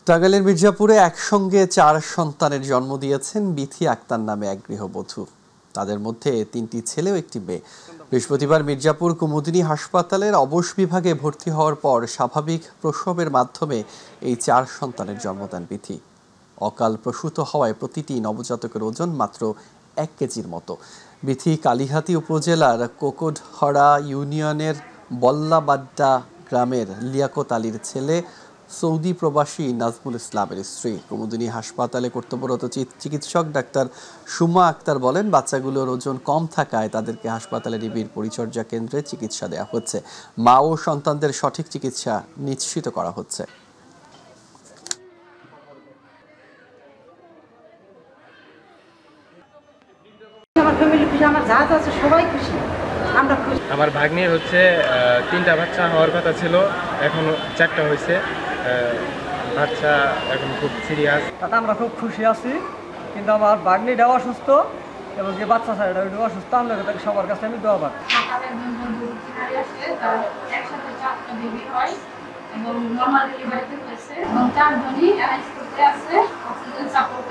টাঙ্গাইলের মির্জাপুরে একসঙ্গে 4 সন্তানের জন্ম দিয়েছেন বিথি আক্তার নামে এক গৃহবধূ। তাদের মধ্যে 3টি ছেলে ও একটি মেয়ে। বৃহস্পতিবার মির্জাপুর কুমুদিনী হাসপাতালের অবশ বিভাগে ভর্তি হওয়ার পর স্বাভাবিক প্রসবের মাধ্যমে এই 4 সন্তানের জন্ম দেন বিথি। অকাল প্রসূত হওয়ায় প্রতিটি নবজাতকের ওজন মাত্র 1 কেজির মতো। বিথি কালিহাতী উপজেলার কোকড়হড়া ইউনিয়নের বল্লাবাড্ডা গ্রামের লিয়াকত আলীর ছেলে, সৌদি প্রবাসী নাজমুল ইসলামের স্ত্রী। কুমুদিনী হাসপাতালে কর্তব্যরত চিকিৎসক ডাক্তার সুমা আক্তার বলেন, বাচ্চাগুলোর ওজন কম থাকায় তাদেরকে হাসপাতালে নিবিড় পরিচর্যা কেন্দ্রে চিকিৎসা দেওয়া হচ্ছে। মা ও সন্তানদের সঠিক চিকিৎসা নিশ্চিত করা হচ্ছে। আমার ভাগ্নির হচ্ছে 3টা বাচ্চা হওয়ার কথা ছিল, এখন 4টা হয়েছে। বাচ্চা এখন খুব সিরিয়াস। তাতে আমরা খুব খুশি আছি, কিন্তু আমার ভাগ্নিটাও অসুস্থ এবং যে বাচ্চা ছেলেটা ওইটাও অসুস্থ। আমরা তাকে সবার কাছে আমি দোয়া পাই। এবং নরমাল ডেলিভারিতে হয়েছে এবং 4 জনই এনআইসিইউতে আছে অক্সিজেন সাপোর্টে।